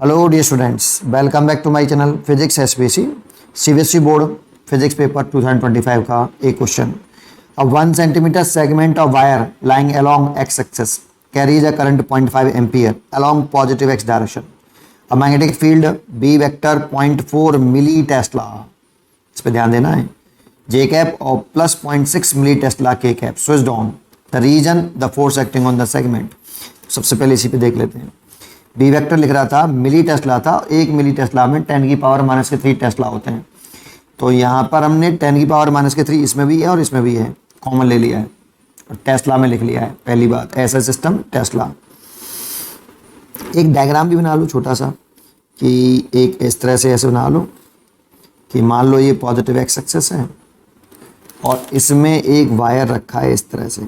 Hello dear students, welcome back to my channel Physics SPC CBSE board physics paper 2025 का एक question. A 1 centimeter segment of wire lying along x axis carries a current 0.5 ampere along positive x direction. A magnetic field B vector 0.4 milli Tesla, इस पे ध्यान देना है, J cap और plus 0.6 milli Tesla K cap switched on the region the force acting on the segment। सबसे पहले इसी पे देख लेते हैं। बी वेक्टर लिख रहा था, मिली टेस्ला था, 1 मिली टेस्ला में 10⁻³ टेस्ला होते हैं। तो यहाँ पर हमने 10⁻³ इसमें भी है और इसमें भी है, कॉमन ले लिया है और टेस्ला में लिख लिया है। पहली बात, ऐसा सिस्टम टेस्ला। एक डायग्राम भी बना लो छोटा सा, कि एक इस तरह से ऐसे बना लो कि मान लो ये पॉजिटिव एक्स एक्सिस है और इसमें एक वायर रखा है इस तरह से,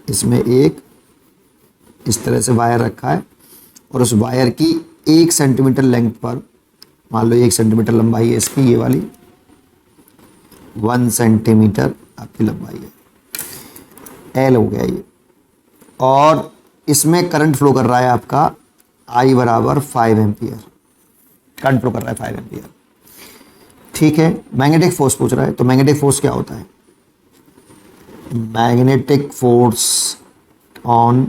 इसमें एक इस तरह से वायर रखा है और उस वायर की 1 सेंटीमीटर लेंथ पर, मान लो 1 सेंटीमीटर लंबाई है इसकी, ये वाली 1 सेंटीमीटर आपकी लंबाई है, एल हो गया ये, और इसमें करंट फ्लो कर रहा है आपका I बराबर 5 एम्पियर, करंट फ्लो कर रहा है 5 एम्पियर। ठीक है, मैग्नेटिक फोर्स पूछ रहा है, तो मैग्नेटिक फोर्स क्या होता है? Magnetic force on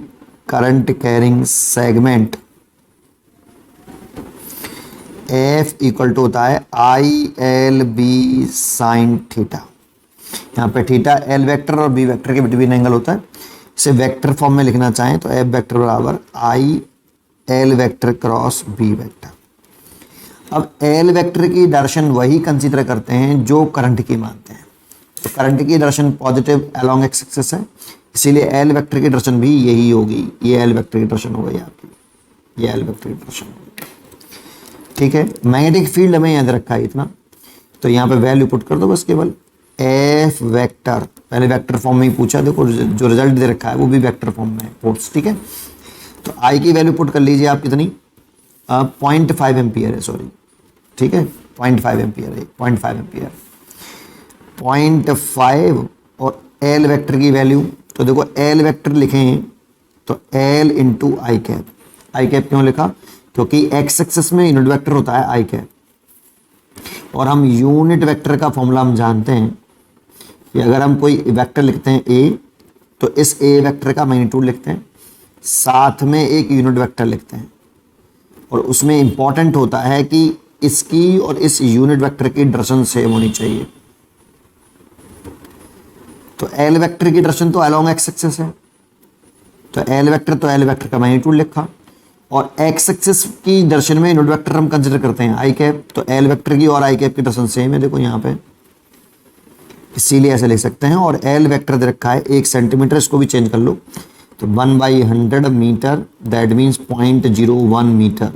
current carrying segment F equal to होता है ILB साइन थीटा। यहाँ पे थीटा L वेक्टर और B वेक्टर के बिटवीन एंगल होता है। इसे वेक्टर फॉर्म में लिखना चाहें तो F वेक्टर बराबर IL vector cross B vector. अब L वेक्टर की डायरेक्शन वही कंसीडर करते हैं जो करंट की मानते हैं। तो करंट की direction positive along x axis है, इसीलिए L वेक्टर की डायरेक्शन भी यही होगी। ये L वेक्टर की डायरेक्शन हो गई आपकी, ये L वेक्टर की डायरेक्शन होगी। ठीक है, मैग्नेटिक फील्ड हमें याद रखा है इतना, तो यहाँ पे वैल्यू पुट कर दो बस केवल। F वेक्टर, पहले वेक्टर फॉर्म में ही पूछा, देखो जो रिजल्ट दे रखा है वो भी वेक्टर फॉर्म में है, फोर्स। ठीक है, तो I की वैल्यू पुट कर लीजिए आप कितनी, 0.5 एम्पियर है, सॉरी, ठीक है 0.5 एम्पियर है, 0.5 एम्पियर, 0.5 और L वेक्टर की वैल्यू, तो देखो L वेक्टर लिखें तो L इंटू आई कैप। आई कैप क्यों लिखा? क्योंकि एक्स एक्सिस में यूनिट वेक्टर होता है आई कैप, और हम यूनिट वेक्टर का फॉर्मूला हम जानते हैं कि अगर हम कोई वेक्टर लिखते हैं A, तो इस A वेक्टर का मैग्नीट्यूड लिखते हैं, साथ में एक यूनिट वेक्टर लिखते हैं, और उसमें इंपॉर्टेंट होता है कि इसकी और इस यूनिट वेक्टर की डायरेक्शन सेम होनी चाहिए। तो L वेक्टर की डायरेक्शन तो अलोंग एक्स एक्सिस है, तो L वेक्टर तो L वेक्टर का मैग्नीट्यूड लिखा, और एक्स एक्सिस की डायरेक्शन में यूनिट वेक्टर हम कंसीडर करते हैं आई कैप, तो L वेक्टर की और आई कैप की डायरेक्शन सेम है, देखो यहाँ पे, इसीलिए ऐसे लिख सकते हैं। और L वेक्टर दे रखा है 1 सेंटीमीटर, इसको भी चेंज कर लो, तो 1/100 मीटर, दैट मीन्स 0.01 मीटर,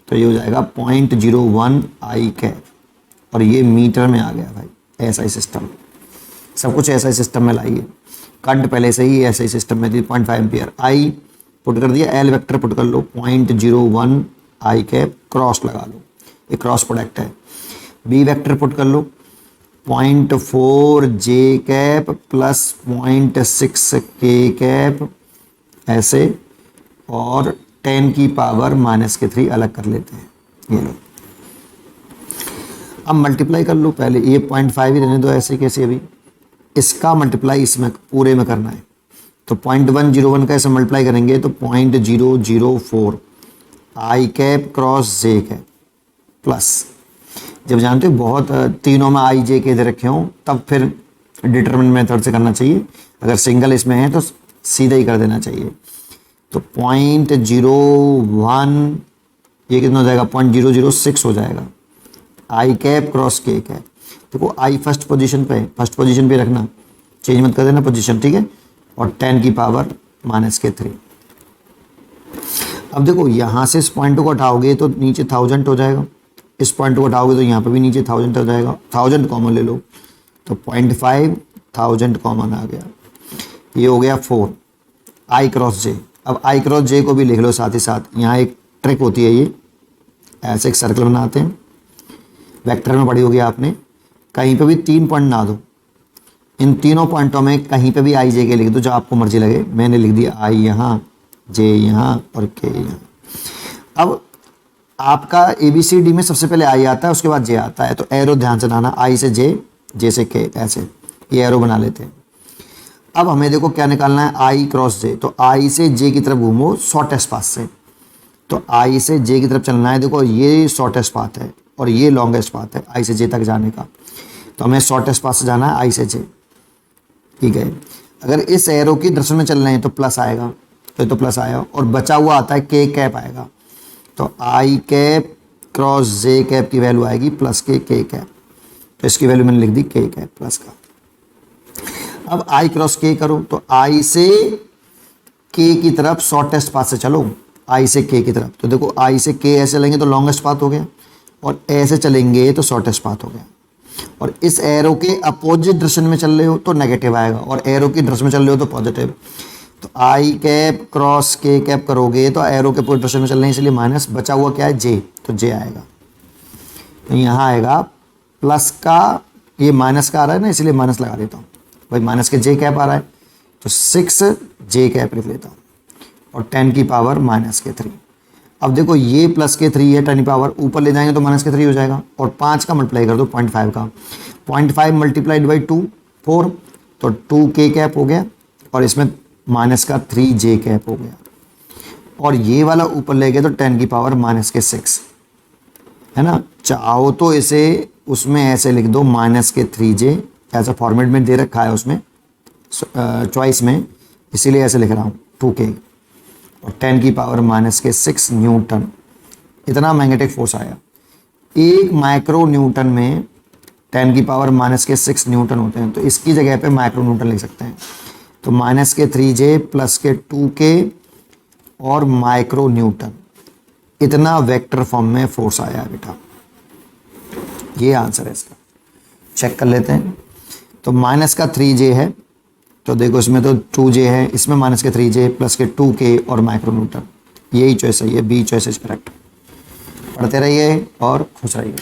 तो ये हो जाएगा 0.01 आई कैप, और ये मीटर में आ गया भाई। ऐसा ही सिस्टम, सब कुछ ऐसा ही सिस्टम में लाइए, करंट पहले से ही ऐसा ही सिस्टम में थी, 0.5 एम्पियर। आई पुट कर दिया, L वेक्टर पुट कर लो, 0.01 आई कैप, क्रॉस लगा लो, ये क्रॉस प्रोडक्ट है। B वेक्टर पुट कर लो, 0.4 J cap plus 0.6 K cap, ऐसे, और 10⁻³ अलग कर लेते हैं, ये लो। अब मल्टीप्लाई कर लो, पहले ये 0.5 ही रहने दो ऐसे कैसे, अभी इसका मल्टीप्लाई इसमें पूरे में करना है, तो 0.101 का ऐसे मल्टीप्लाई करेंगे तो 0.004 आई कैप क्रॉस जे कैप, प्लस, जब जानते हो बहुत तीनों में आई जे के दे रखे हों तब फिर डिटरमिनेंट मेथड से करना चाहिए, अगर सिंगल इसमें है तो सीधा ही कर देना चाहिए। तो 0.01, ये कितना हो जाएगा, 0.006 हो जाएगा, आई कैप क्रॉस के कैप। देखो आई फर्स्ट पोजीशन पे है, फर्स्ट पोजीशन पे रखना, चेंज मत कर देना पोजीशन, ठीक है, और 10⁻³ अब देखो यहाँ से इस पॉइंट को हटाओगे तो नीचे 1000 हो जाएगा, इस पॉइंट को हटाओगे तो यहाँ पे भी नीचे 1000 हो जाएगा, 1000 कॉमन ले लो, तो 0.5 1000 कॉमन आ गया, ये हो गया 4 आई क्रॉस जे। अब आई क्रॉस जे को भी लिख लो साथ ही साथ, यहाँ एक ट्रिक होती है, ये ऐसे एक सर्कल बनाते हैं, वेक्टर में पढ़ी होगी आपने, कहीं पे भी 3 पॉइंट ना दो, इन तीनों पॉइंटों में कहीं पे भी आई जे के लिख दो, जो आपको मर्जी लगे। मैंने लिख दिया आई यहाँ, जे यहाँ और के यहाँ। अब आपका ABCD में सबसे पहले आई आता है, उसके बाद जे आता है, तो एरो ध्यान से लाना, आई से जे, जे से के, ऐसे ये एरो बना लेते हैं। अब हमें देखो क्या निकालना है, आई क्रॉस जे, तो आई से जे की तरफ घूमो शॉर्टेस्ट पाथ से, तो आई से जे की तरफ चलना है। देखो ये शॉर्टेस्ट पाथ है और ये लॉन्गेस्ट पाथ है आई से जे तक जाने का, तो हमें शॉर्टेस्ट पाथ से जाना है आई से जे, ठीक है। अगर इस एरो की डायरेक्शन में चल रहे हैं तो प्लस आएगा, तो ये तो प्लस आया, और बचा हुआ आता है के कैप आएगा, तो आई कैप क्रॉस जे कैप की वैल्यू आएगी प्लस के कैप, तो इसकी वैल्यू मैंने लिख दी के कैप प्लस का। अब आई क्रॉस के करो, तो आई से के की तरफ शॉर्टेस्ट पाथ से चलो, आई से के की तरफ, तो देखो आई से के ऐसे चलेंगे तो लॉन्गेस्ट पाथ हो गया, और ऐसे चलेंगे तो शॉर्टेस्ट पाथ हो गया। और इस एरो के अपोजिट डायरेक्शन में चल रहे हो तो नेगेटिव आएगा, और एरो की डायरेक्शन में चल रहे हो तो पॉजिटिव। तो आई कैप क्रॉस के कैप करोगे तो एरो के अपोजिट डायरेक्शन में चल रहे हैं, इसलिए माइनस, बचा हुआ क्या है जे, तो जे आएगा। तो यहाँ आएगा प्लस का, ये माइनस का आ रहा है ना, इसलिए माइनस लगा देता हूँ भाई, माइनस के जे कैप आ रहा है, तो 6 जे कैप लिख लेता हूँ, और 10 की पावर माइनस के 3। अब देखो ये प्लस के 3 है, 10 की पावर ऊपर ले जाएंगे तो माइनस के 3 हो जाएगा, और 5 का मल्टीप्लाई कर दो 0.5 का, 0.5 मल्टीप्लाइड बाई 2 4, तो 2 के कैप हो गया, और इसमें माइनस का 3 जे कैप हो गया, और ये वाला ऊपर ले गए तो 10 की पावर माइनस के 6 है ना। चाहो तो इसे उसमें ऐसे लिख दो माइनस के 3 जे, ऐसा फॉर्मेट में दे रखा है उसमें चॉइस में, इसीलिए ऐसे लिख रहा हूँ 2K, और 10 की पावर माइनस के 6 न्यूटन। इतना मैग्नेटिक फोर्स आया। 1 माइक्रो न्यूटन में 10 की पावर माइनस के 6 न्यूटन होते हैं, तो इसकी जगह पे माइक्रो न्यूटन लिख सकते हैं। तो माइनस के 3J प्लस के 2K और माइक्रो न्यूटन, इतना वेक्टर फॉर्म में फोर्स आया है बेटा। ये आंसर है इसका, चेक कर लेते हैं। तो माइनस का 3J है, तो देखो इसमें तो 2J है, इसमें माइनस के 3J प्लस के 2K और माइक्रो न्यूटन, यही चॉइस है, ये बी चॉइस इज करेक्ट। पढ़ते रहिए और खुश रहिए।